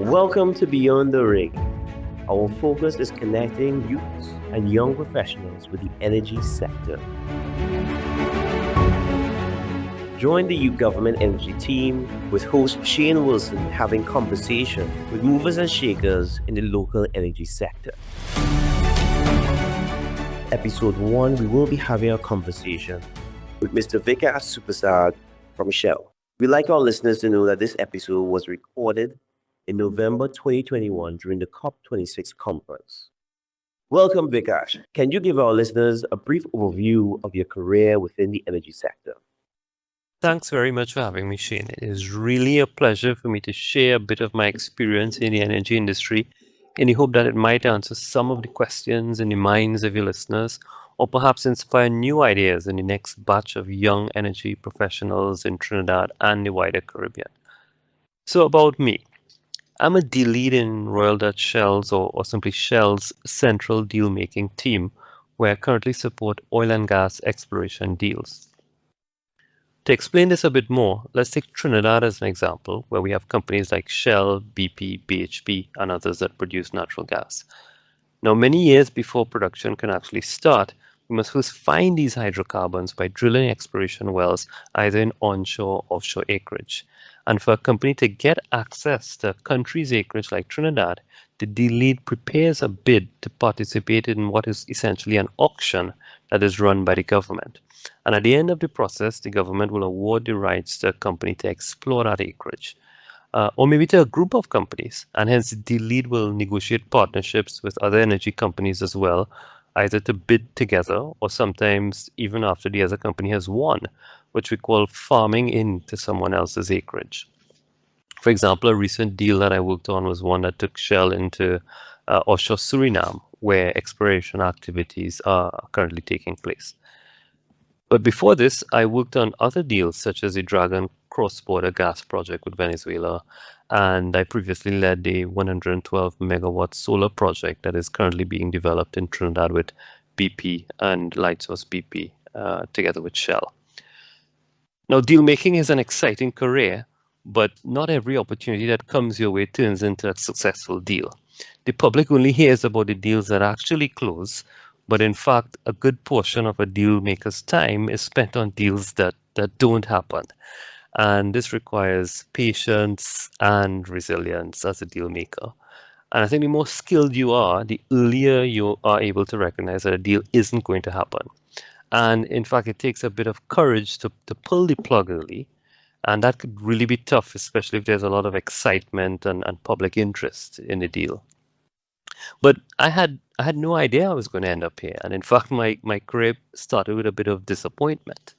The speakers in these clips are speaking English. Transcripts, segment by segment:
Welcome to Beyond the Ring. Our focus is connecting youths and young professionals with the energy sector. Join the Youth Government Energy team with host Shane Wilson having conversation with movers and shakers in the local energy sector. Episode 1, we will be having a conversation with Mr. Vikash Supersad from Shell. We'd like our listeners to know that this episode was recorded in November 2021 during the COP26 conference. Welcome, Vikash. Can you give our listeners a brief overview of your career within the energy sector? Thanks very much for having me, Shane. It is really a pleasure for me to share a bit of my experience in the energy industry in the hope that it might answer some of the questions in the minds of your listeners or perhaps inspire new ideas in the next batch of young energy professionals in Trinidad and the wider Caribbean. So, about me. I'm a deal lead in Royal Dutch Shell's or simply Shell's central deal making team, where I currently support oil and gas exploration deals. To explain this a bit more, let's take Trinidad as an example, where we have companies like Shell, BP, BHP, and others that produce natural gas. Now, many years before production can actually start, we must first find these hydrocarbons by drilling exploration wells either in onshore or offshore acreage. And for a company to get access to a country's acreage like Trinidad, the deal lead prepares a bid to participate in what is essentially an auction that is run by the government. And at the end of the process, the government will award the rights to a company to explore that acreage. Or maybe to a group of companies, and hence the lead will negotiate partnerships with other energy companies as well, either to bid together or sometimes even after the other company has won, which we call farming into someone else's acreage. For example, a recent deal that I worked on was one that took Shell into offshore Suriname, where exploration activities are currently taking place. But before this, I worked on other deals such as the Dragon cross-border gas project with Venezuela, and I previously led the 112 megawatt solar project that is currently being developed in Trinidad with BP and Lightsource BP together with Shell. Now, deal making is an exciting career, but not every opportunity that comes your way turns into a successful deal. The public only hears about the deals that actually close, but in fact, a good portion of a deal maker's time is spent on deals that don't happen. And this requires patience and resilience as a deal maker. And I think the more skilled you are, the earlier you are able to recognize that a deal isn't going to happen. And in fact, it takes a bit of courage to pull the plug early. And that could really be tough, especially if there's a lot of excitement and public interest in the deal. But I had no idea I was going to end up here. And in fact, my career started with a bit of disappointment.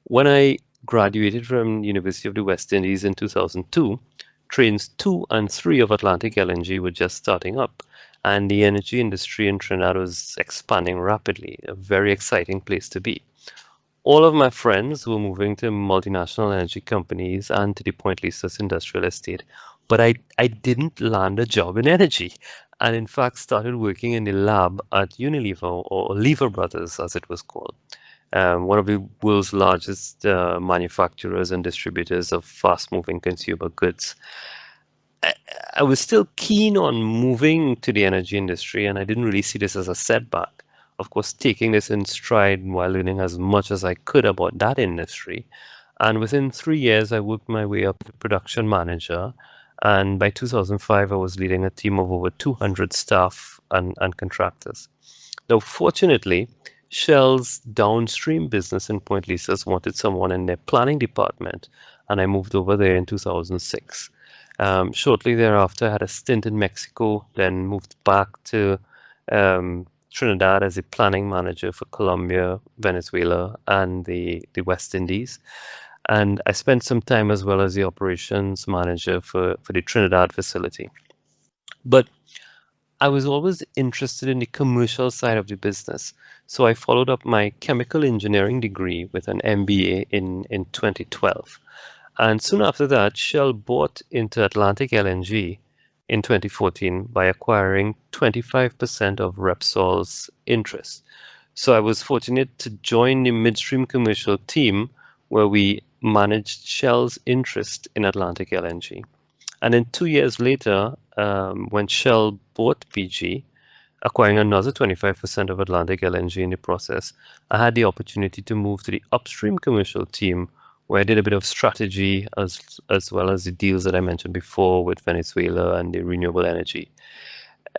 When I graduated from University of the West Indies in 2002, trains 2 and 3 of Atlantic LNG were just starting up, and the energy industry in Trinidad was expanding rapidly, a very exciting place to be. All of my friends were moving to multinational energy companies and to the Point Lisas industrial estate, but I didn't land a job in energy, and in fact started working in the lab at Unilever, or Lever Brothers as it was called, one of the world's largest manufacturers and distributors of fast-moving consumer goods. I, I was still keen on moving to the energy industry, and I didn't really see this as a setback. Of course, taking this in stride while learning as much as I could about that industry. And within 3 years, I worked my way up to production manager. And by 2005, I was leading a team of over 200 staff and contractors. Now, fortunately, Shell's downstream business in Point Lisas wanted someone in their planning department, and I moved over there in 2006. Shortly thereafter, I had a stint in Mexico, then moved back to Trinidad as a planning manager for Colombia, Venezuela, and the West Indies. And I spent some time as well as the operations manager for the Trinidad facility. But I was always interested in the commercial side of the business. So I followed up my chemical engineering degree with an MBA in 2012. And soon after that, Shell bought into Atlantic LNG in 2014 by acquiring 25% of Repsol's interest. So I was fortunate to join the midstream commercial team where we managed Shell's interest in Atlantic LNG. And then 2 years later, when Shell bought PG, acquiring another 25% of Atlantic LNG in the process, I had the opportunity to move to the upstream commercial team where I did a bit of strategy as well as the deals that I mentioned before with Venezuela and the renewable energy.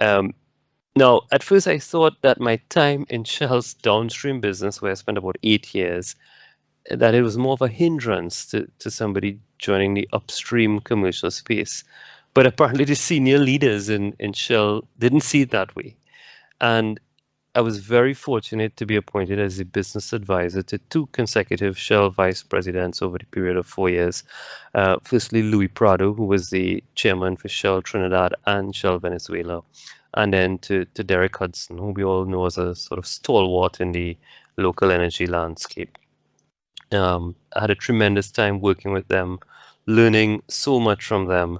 Um, Now, at first, I thought that my time in Shell's downstream business, where I spent about 8 years, that it was more of a hindrance to somebody joining the upstream commercial space. But apparently, the senior leaders in Shell didn't see it that way. And I was very fortunate to be appointed as a business advisor to two consecutive Shell vice presidents over the period of 4 years. Firstly, Louis Prado, who was the chairman for Shell Trinidad and Shell Venezuela, and then to Derek Hudson, who we all know as a sort of stalwart in the local energy landscape. I had a tremendous time working with them, learning so much from them,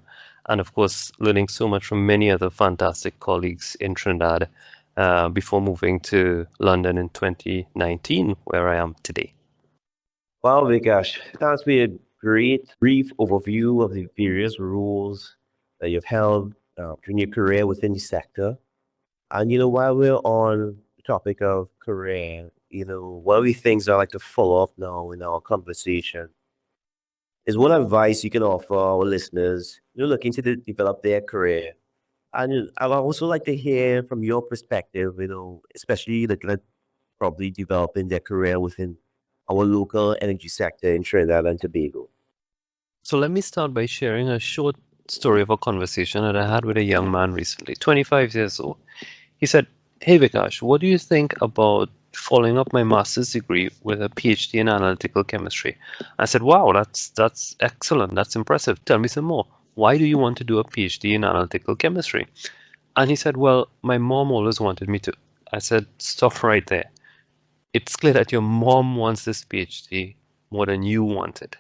and of course, learning so much from many other fantastic colleagues in Trinidad before moving to London in 2019, where I am today. Wow, Vikash, that's been a great brief overview of the various roles that you've held during your career within the sector. And while we're on the topic of career, one of the things I like to follow up now in our conversation is what advice you can offer our listeners, looking to develop their career. And I'd also like to hear from your perspective, especially looking at probably developing their career within our local energy sector in Trinidad and Tobago. So let me start by sharing a short story of a conversation that I had with a young man recently, 25 years old. He said, "Hey Vikash, what do you think about following up my master's degree with a PhD in analytical chemistry?" I said, "Wow, that's excellent. That's impressive. Tell me some more. Why do you want to do a PhD in analytical chemistry?" And he said, "Well, my mom always wanted me to." I said, "Stop right there. It's clear that your mom wants this PhD more than you want it."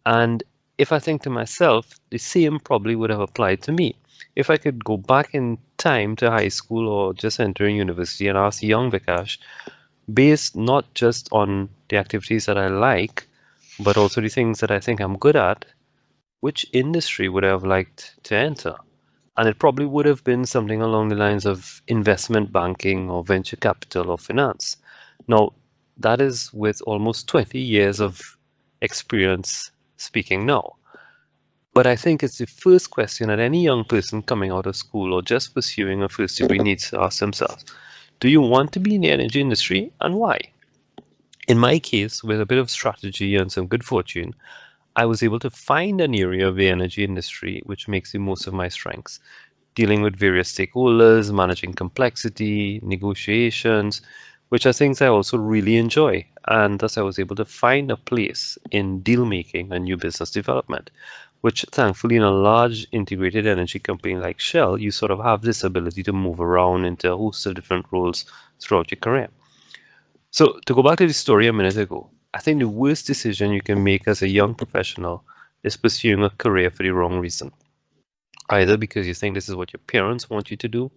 And if I think to myself, the same probably would have applied to me. If I could go back in time to high school or just entering university and ask young Vikash, based not just on the activities that I like, but also the things that I think I'm good at, which industry would I have liked to enter? And it probably would have been something along the lines of investment banking or venture capital or finance. Now, that is with almost 20 years of experience speaking now. But I think it's the first question that any young person coming out of school or just pursuing a first degree needs to ask themselves. Do you want to be in the energy industry and why? In my case, with a bit of strategy and some good fortune, I was able to find an area of the energy industry which makes the most of my strengths. Dealing with various stakeholders, managing complexity, negotiations, which are things I also really enjoy. And thus, I was able to find a place in deal making and new business development, which thankfully, in a large integrated energy company like Shell, you sort of have this ability to move around into a host of different roles throughout your career. So, to go back to the story a minute ago, I think the worst decision you can make as a young professional is pursuing a career for the wrong reason. Either because you think this is what your parents want you to do,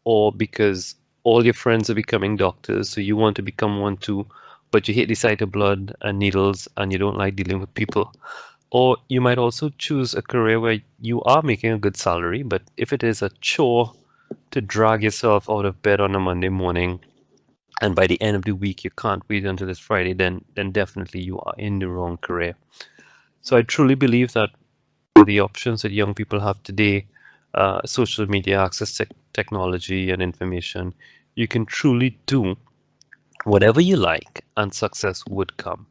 or because all your friends are becoming doctors, so you want to become one too, but you hate the sight of blood and needles and you don't like dealing with people. Or you might also choose a career where you are making a good salary, but if it is a chore to drag yourself out of bed on a Monday morning, and by the end of the week you can't wait until it's Friday, then definitely you are in the wrong career. So I truly believe that with the options that young people have today, social media, access to technology and information, you can truly do whatever you like and success would come.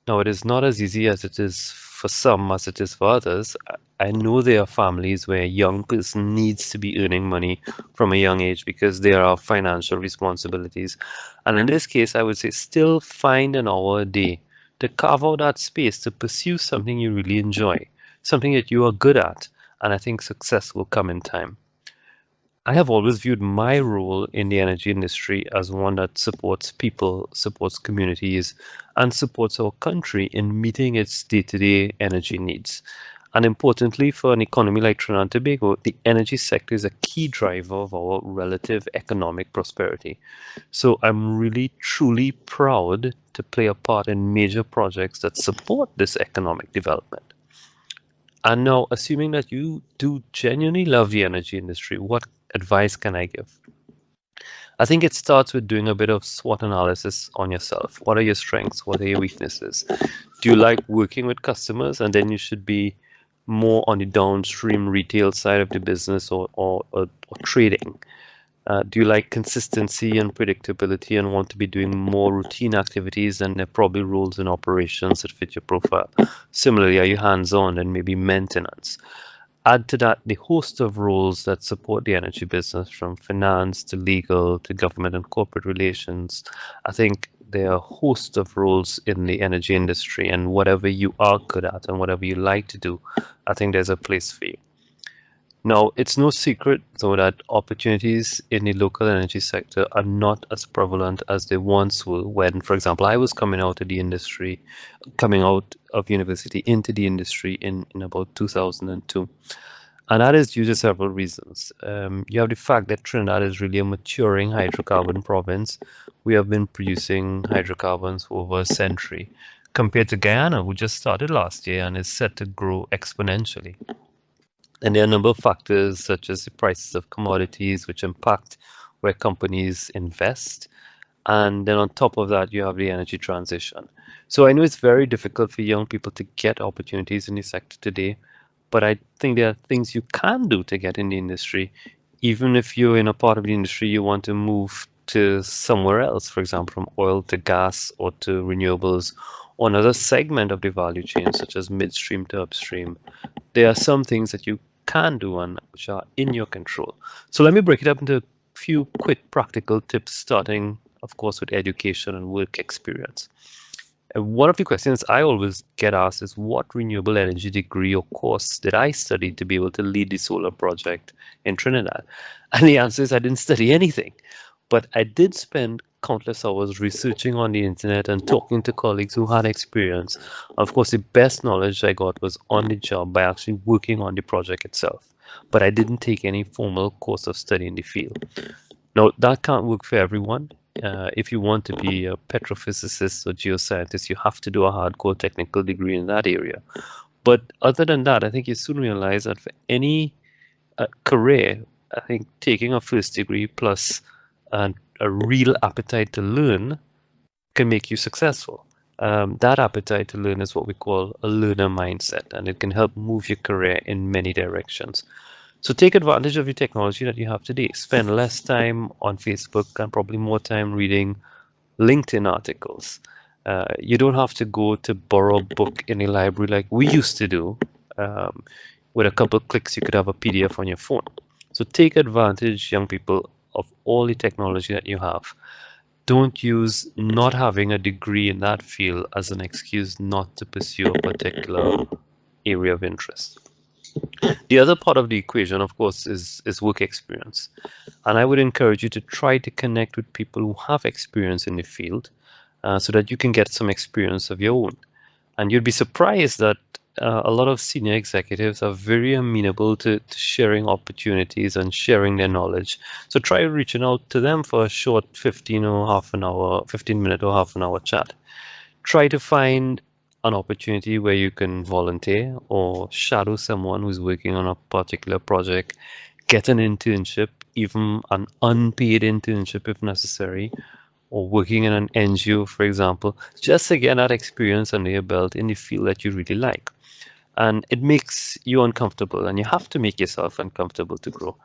Now, it is not as easy as it is for some as it is for others. I know there are families where a young person needs to be earning money from a young age because there are financial responsibilities. And in this case, I would say still find an hour a day to carve out that space to pursue something you really enjoy, something that you are good at. And I think success will come in time. I have always viewed my role in the energy industry as one that supports people, supports communities, and supports our country in meeting its day to day energy needs. And importantly, for an economy like Trinidad and Tobago, the energy sector is a key driver of our relative economic prosperity. So I'm really, truly proud to play a part in major projects that support this economic development. And now, assuming that you do genuinely love the energy industry, what advice can I give? I think it starts with doing a bit of SWOT analysis on yourself. What are your strengths? What are your weaknesses? Do you like working with customers? And then you should be more on the downstream retail side of the business, or trading. Do you like consistency and predictability and want to be doing more routine activities, and there are probably rules and operations that fit your profile? Similarly, are you hands on and maybe maintenance? Add to that the host of roles that support the energy business, from finance to legal to government and corporate relations. I think there are a host of roles in the energy industry, and whatever you are good at and whatever you like to do, I think there's a place for you. Now, it's no secret, though, that opportunities in the local energy sector are not as prevalent as they once were when, for example, I was coming out of the industry, coming out of university into the industry in about 2002. And that is due to several reasons. You have the fact that Trinidad is really a maturing hydrocarbon province. We have been producing hydrocarbons for over a century, compared to Guyana, who just started last year and is set to grow exponentially. And there are a number of factors, such as the prices of commodities, which impact where companies invest. And then on top of that, you have the energy transition. So I know it's very difficult for young people to get opportunities in the sector today, but I think there are things you can do to get in the industry, even if you're in a part of the industry you want to move to somewhere else, for example, from oil to gas or to renewables, or another segment of the value chain, such as midstream to upstream. There are some things that you can do and which are in your control. So let me break it up into a few quick practical tips, starting, of course, with education and work experience. One of the questions I always get asked is, what renewable energy degree or course did I study to be able to lead the solar project in Trinidad? And the answer is, I didn't study anything, but I did spend countless hours researching on the internet and talking to colleagues who had experience. Of course, the best knowledge I got was on the job by actually working on the project itself, but I didn't take any formal course of study in the field. Now, that can't work for everyone. If you want to be a petrophysicist or geoscientist, you have to do a hardcore technical degree in that area. But other than that, I think you soon realize that for any career, I think taking a first degree plus a real appetite to learn can make you successful. That appetite to learn is what we call a learner mindset, and it can help move your career in many directions. So take advantage of the technology that you have today. Spend less time on Facebook and probably more time reading LinkedIn articles. You don't have to go to borrow a book in a library like we used to do. Um, with a couple of clicks, you could have a PDF on your phone. So take advantage, young people, of all the technology that you have. Don't use not having a degree in that field as an excuse not to pursue a particular area of interest. The other part of the equation, of course, is work experience. And I would encourage you to try to connect with people who have experience in the field, so that you can get some experience of your own. And you'd be surprised that a lot of senior executives are very amenable to sharing opportunities and sharing their knowledge. So try reaching out to them for a short 15 minute or half an hour chat. Try to find an opportunity where you can volunteer or shadow someone who's working on a particular project, get an internship, even an unpaid internship if necessary, or working in an NGO, for example, just to get that experience under your belt in the field that you really like. And it makes you uncomfortable, and you have to make yourself uncomfortable to grow.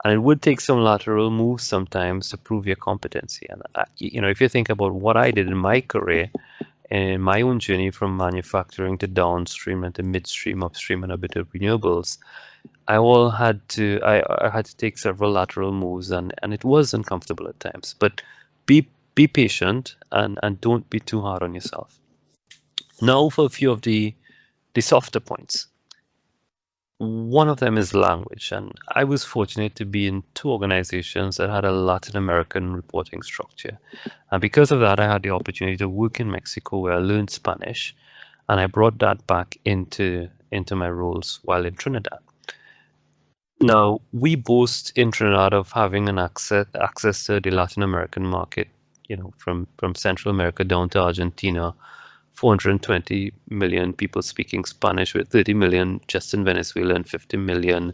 And it would take some lateral moves sometimes to prove your competency. And if you think about what I did in my career, in my own journey from manufacturing to downstream and to midstream, upstream, and a bit of renewables, I had to take several lateral moves, and it was uncomfortable at times. But be patient, and don't be too hard on yourself. Now for a few of the softer points. One of them is language, and I was fortunate to be in two organizations that had a Latin American reporting structure. And because of that, I had the opportunity to work in Mexico, where I learned Spanish, and I brought that back into my roles while in Trinidad. Now, we boast in Trinidad of having an access to the Latin American market, from Central America down to Argentina, 420 million people speaking Spanish, with 30 million just in Venezuela and 50 million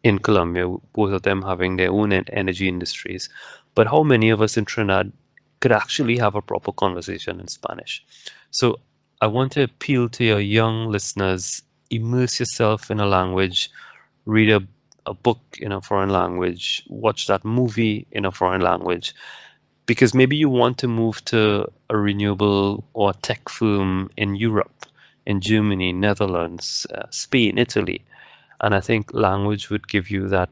in Colombia, both of them having their own energy industries. But how many of us in Trinidad could actually have a proper conversation in Spanish? So I want to appeal to your young listeners: immerse yourself in a language, read a book in a foreign language, watch that movie in a foreign language, because maybe you want to move to a renewable or tech firm in Europe, in Germany, Netherlands, Spain, Italy, and I think language would give you that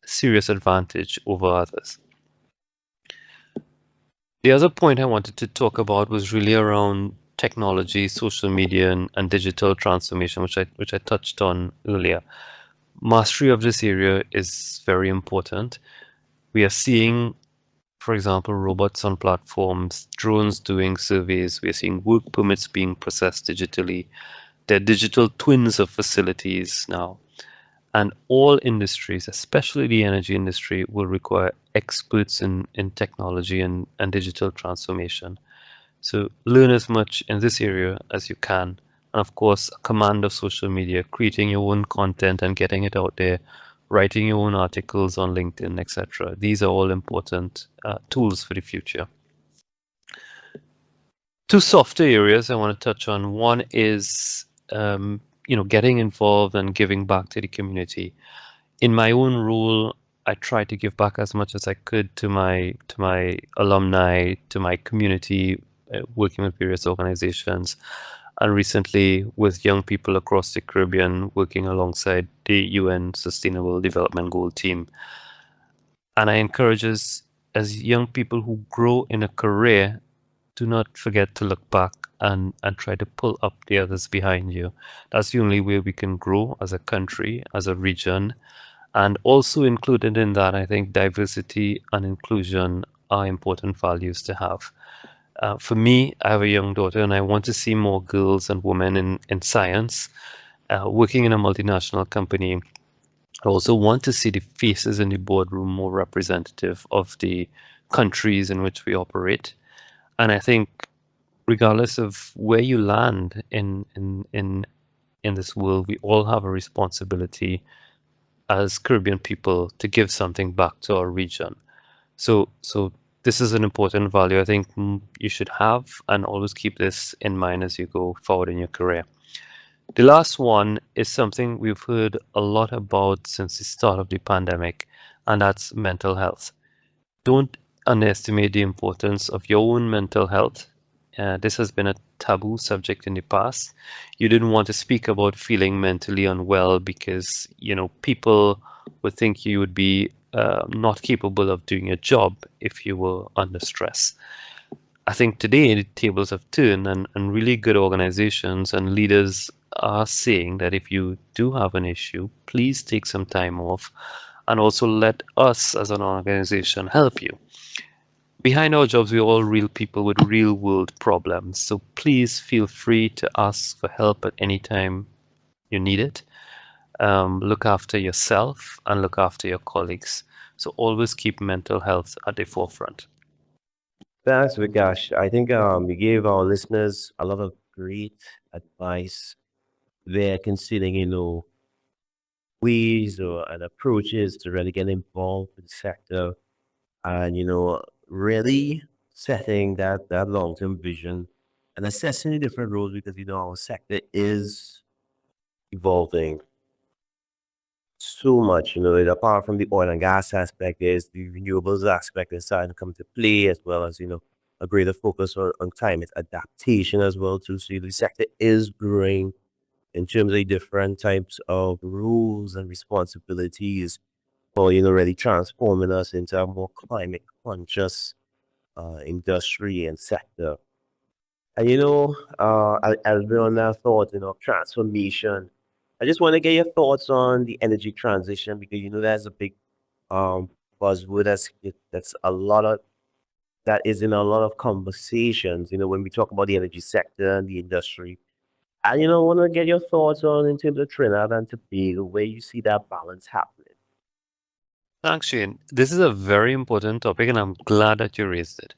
serious advantage over others. The other point I wanted to talk about was really around technology, social media, and digital transformation, which I touched on earlier. Mastery of this area is very important. We are seeing, for example, robots on platforms, drones doing surveys. We are seeing work permits being processed digitally. They're digital twins of facilities now. And all industries, especially the energy industry, will require experts in technology and digital transformation. So learn as much in this area as you can. And of course, a command of social media, creating your own content and getting it out there, writing your own articles on LinkedIn, etc. These are all important tools for the future. Two softer areas I want to touch on. One is getting involved and giving back to the community. In my own role, I try to give back as much as I could to my alumni, to my community, working with various organizations, and recently with young people across the Caribbean, working alongside the UN Sustainable Development Goal team. And I encourage us as young people who grow in a career, do not forget to look back and try to pull up the others behind you. That's the only way we can grow as a country, as a region. And also included in that, I think diversity and inclusion are important values to have. For me, I have a young daughter and I want to see more girls and women in science. Working in a multinational company, I also want to see the faces in the boardroom more representative of the countries in which we operate. And I think regardless of where you land in this world, we all have a responsibility as Caribbean people to give something back to our region. So this is an important value I think you should have, and always keep this in mind as you go forward in your career. The last one is something we've heard a lot about since the start of the pandemic, and that's mental health. Don't underestimate the importance of your own mental health. This has been a taboo subject in the past. You didn't want to speak about feeling mentally unwell because, people would think you would be not capable of doing your job if you were under stress. I think today the tables have turned, and really good organizations and leaders are saying that if you do have an issue, please take some time off and also let us as an organization help you. Behind our jobs, we're all real people with real world problems. So please feel free to ask for help at any time you need it. Look after yourself and look after your colleagues. So always keep mental health at the forefront. Thanks, Vikash. I think you gave our listeners a lot of great advice. They're considering, ways or and approaches to really get involved with the sector and, really setting that long-term vision and assessing the different roles because, our sector is evolving so much, apart from the oil and gas aspect, there's the renewables aspect that's starting to come to play, as well as, a greater focus on climate adaptation as well too. So the sector is growing in terms of different types of rules and responsibilities for, really transforming us into a more climate conscious industry and sector. And I'll be on that thought, of transformation. I just want to get your thoughts on the energy transition because that's a big um buzzword that's a lot of that is in a lot of conversations, when we talk about the energy sector and the industry. And I want to get your thoughts on in terms of Trinidad and Tobago, where you see that balance happening. Thanks, Shane. This is a very important topic, and I'm glad that you raised it.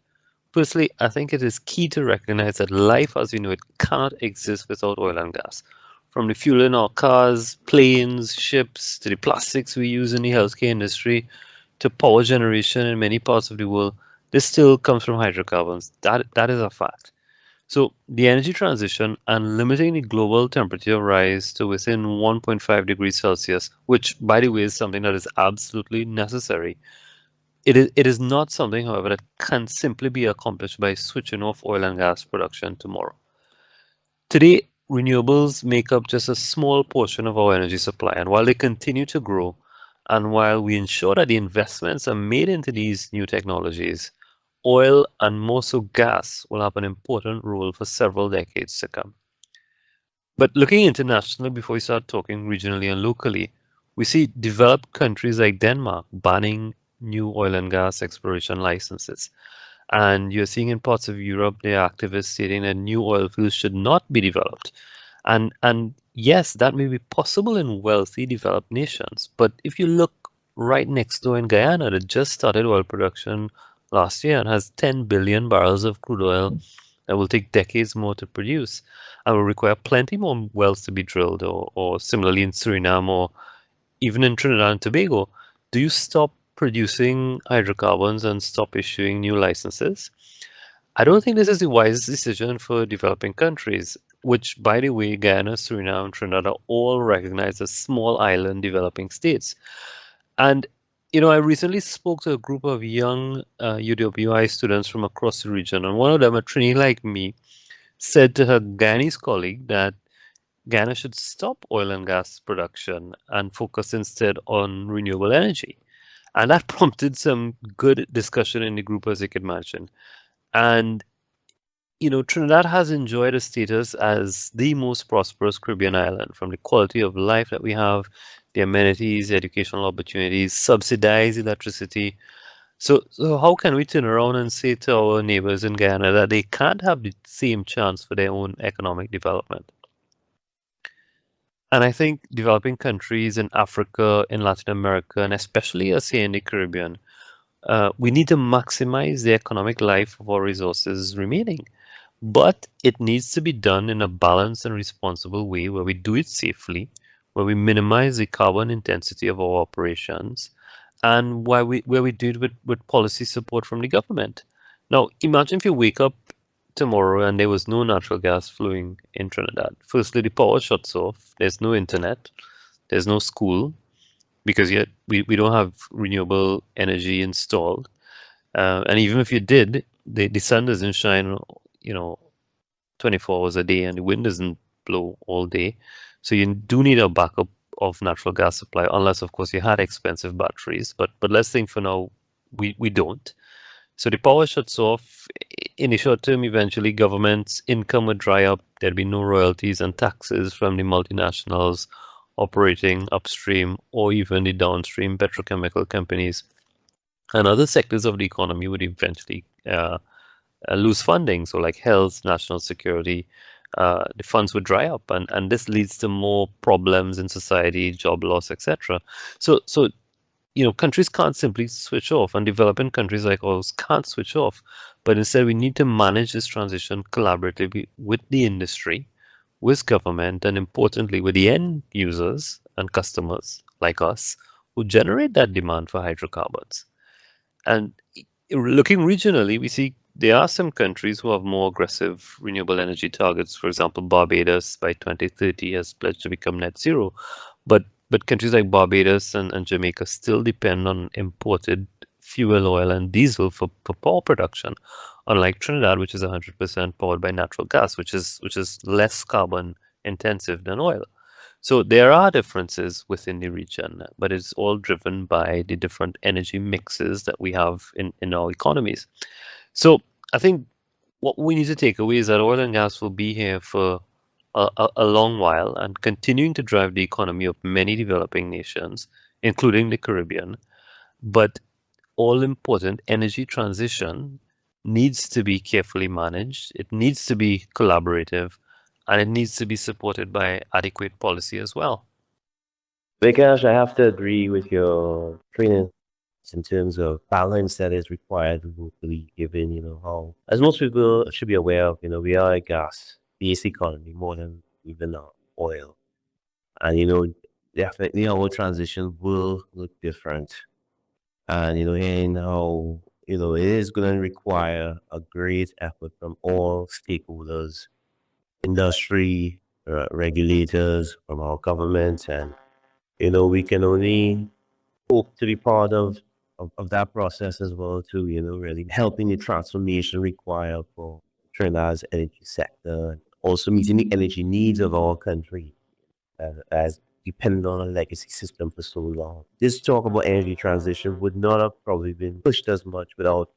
Firstly, I think it is key to recognize that life as we know it cannot exist without oil and gas. From the fuel in our cars, planes, ships, to the plastics we use in the healthcare industry, to power generation in many parts of the world, this still comes from hydrocarbons. That is a fact. So the energy transition and limiting the global temperature rise to within 1.5 degrees Celsius, which by the way is something that is absolutely necessary. It is not something, however, that can simply be accomplished by switching off oil and gas production tomorrow. Today, renewables make up just a small portion of our energy supply, and while they continue to grow, and while we ensure that the investments are made into these new technologies, oil and more so gas will have an important role for several decades to come. But looking internationally before we start talking regionally and locally, we see developed countries like Denmark banning new oil and gas exploration licenses. And you're seeing in parts of Europe, there are activists stating that new oil fields should not be developed. And yes, that may be possible in wealthy developed nations. But if you look right next door in Guyana, that just started oil production last year and has 10 billion barrels of crude oil that will take decades more to produce and will require plenty more wells to be drilled, or similarly in Suriname or even in Trinidad and Tobago. Do you stop producing hydrocarbons and stop issuing new licenses? I don't think this is the wisest decision for developing countries, which, by the way, Guyana, Suriname, and Trinidad are all recognized as small island developing states. And I recently spoke to a group of young UWI students from across the region, and one of them, a Trini like me, said to her Guyanese colleague that Ghana should stop oil and gas production and focus instead on renewable energy. And that prompted some good discussion in the group, as you can imagine. And Trinidad has enjoyed a status as the most prosperous Caribbean island from the quality of life that we have, the amenities, the educational opportunities, subsidized electricity. So how can we turn around and say to our neighbors in Guyana that they can't have the same chance for their own economic development? And I think developing countries in Africa, in Latin America, and especially, as say, in the Caribbean, we need to maximize the economic life of our resources remaining. But it needs to be done in a balanced and responsible way where we do it safely, where we minimize the carbon intensity of our operations, and where we do it with policy support from the government. Now, imagine if you wake up tomorrow and there was no natural gas flowing in Trinidad. Firstly, the power shuts off, there's no internet, there's no school, because yet we don't have renewable energy installed. And even if you did, the sun doesn't shine, you know, 24 hours a day, and the wind doesn't blow all day. So you do need a backup of natural gas supply, unless, of course, you had expensive batteries. But let's think for now, we don't. So the power shuts off. In the short term, eventually, government's income would dry up. There'd be no royalties and taxes from the multinationals operating upstream or even the downstream petrochemical companies. And other sectors of the economy would eventually lose funding. So, like health, national security, the funds would dry up, and this leads to more problems in society, job loss, etc. So countries can't simply switch off, and developing countries like ours can't switch off. But instead, we need to manage this transition collaboratively with the industry, with government, and importantly, with the end users and customers like us who generate that demand for hydrocarbons. And looking regionally, we see there are some countries who have more aggressive renewable energy targets. For example, Barbados by 2030 has pledged to become net zero. But countries like Barbados and Jamaica still depend on imported fuel oil and diesel for power production, unlike Trinidad, which is 100% powered by natural gas, which is less carbon intensive than oil. So there are differences within the region, but it's all driven by the different energy mixes that we have in our economies. So I think what we need to take away is that oil and gas will be here for a long while and continuing to drive the economy of many developing nations, including the Caribbean. But all important energy transition needs to be carefully managed, it needs to be collaborative, and it needs to be supported by adequate policy as well. Vikash, I have to agree with your training. in terms of balance that is required locally, given, how, as most people should be aware of, we are a gas-based economy more than even oil. And, definitely our transition will look different. And, and how, it is going to require a great effort from all stakeholders, industry, regulators, from our government. And, we can only hope to be part of that process as well too, really helping the transformation required for Trinidad's energy sector, and also meeting the energy needs of our country as depended on a legacy system for so long. This talk about energy transition would not have probably been pushed as much without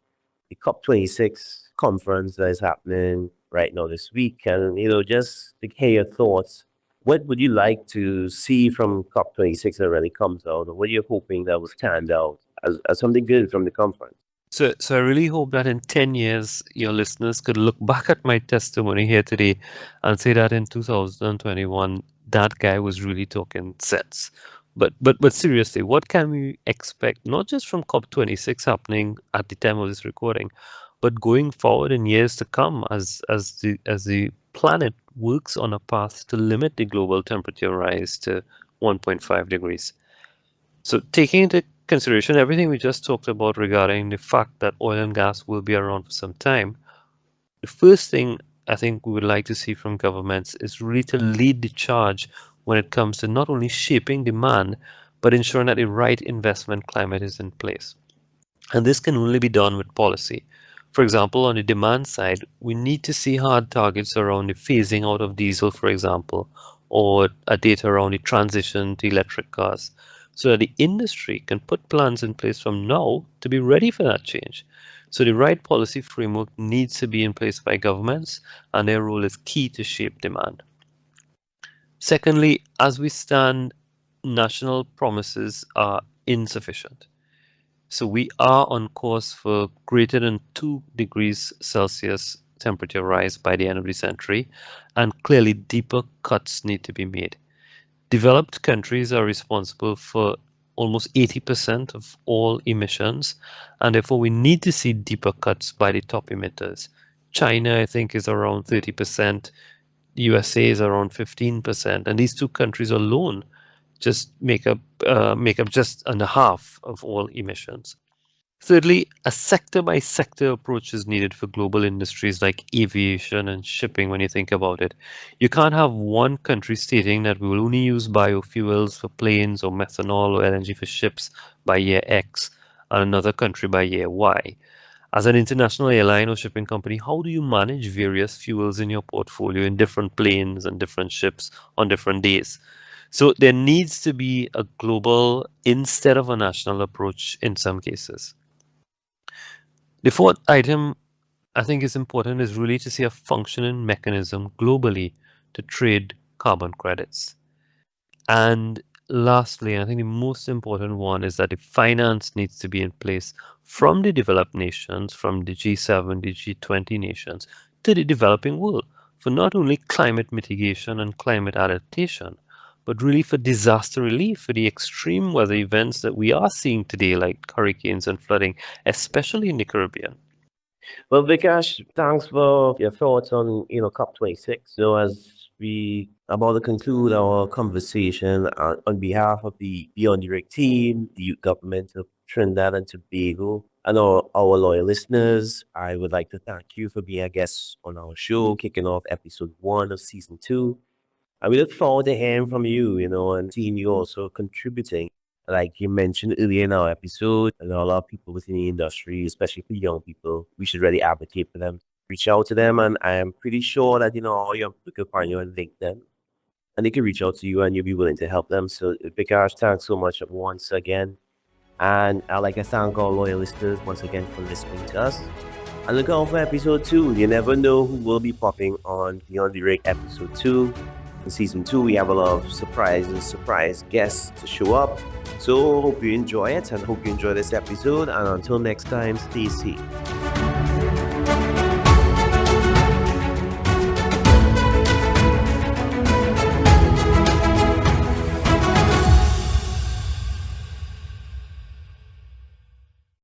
the COP26 conference that is happening right now this week. And, just to hear your thoughts, what would you like to see from COP26 that really comes out? Or what are you hoping that will stand out as something good from the conference? So I really hope that in 10 years, your listeners could look back at my testimony here today and say that in 2021, that guy was really talking sense. But seriously, what can we expect, not just from COP26 happening at the time of this recording, but going forward in years to come as the planet works on a path to limit the global temperature rise to 1.5 degrees? So taking into consideration everything we just talked about regarding the fact that oil and gas will be around for some time, the first thing I think we would like to see from governments is really to lead the charge when it comes to not only shaping demand, but ensuring that the right investment climate is in place. And this can only be done with policy. For example, on the demand side, we need to see hard targets around the phasing out of diesel, for example, or a data around the transition to electric cars, so that the industry can put plans in place from now to be ready for that change. So the right policy framework needs to be in place by governments, and their role is key to shape demand. Secondly, as we stand, national promises are insufficient. So we are on course for greater than 2 degrees Celsius temperature rise by the end of the century, and clearly deeper cuts need to be made. Developed countries are responsible for almost 80% of all emissions, and therefore we need to see deeper cuts by the top emitters. China, I think, is around 30%, the USA is around 15%, and these two countries alone just make up just under half of all emissions. Thirdly, a sector by sector approach is needed for global industries like aviation and shipping when you think about it. You can't have one country stating that we will only use biofuels for planes or methanol or LNG for ships by year X and another country by year Y. As an international airline or shipping company, how do you manage various fuels in your portfolio in different planes and different ships on different days? So there needs to be a global instead of a national approach in some cases. The fourth item I think is important is really to see a functioning mechanism globally to trade carbon credits. And lastly, I think the most important one is that the finance needs to be in place from the developed nations, from the G7, the G20 nations, to the developing world for not only climate mitigation and climate adaptation, but really for disaster relief, for the extreme weather events that we are seeing today, like hurricanes and flooding, especially in the Caribbean. Well, Vikash, thanks for your thoughts on, COP26. So as we about to conclude our conversation on behalf of the Beyond Direct team, the youth government of Trinidad and Tobago, and our loyal listeners, I would like to thank you for being a guest on our show, kicking off episode 1 of season 2. And we look forward to hearing from you, and seeing you also contributing. Like you mentioned earlier in our episode, and a lot of people within the industry, especially for young people, we should really advocate for them. Reach out to them, and I am pretty sure that, all young people can find you on LinkedIn, and they can reach out to you, and you'll be willing to help them. So, Vikash, thanks so much once again. And I'd like to thank our loyal listeners once again for listening to us. And look out for episode 2. You never know who will be popping on Beyond the Rig episode 2. In season 2, we have a lot of surprise guests to show up. So hope you enjoy it and hope you enjoy this episode. And until next time, stay safe.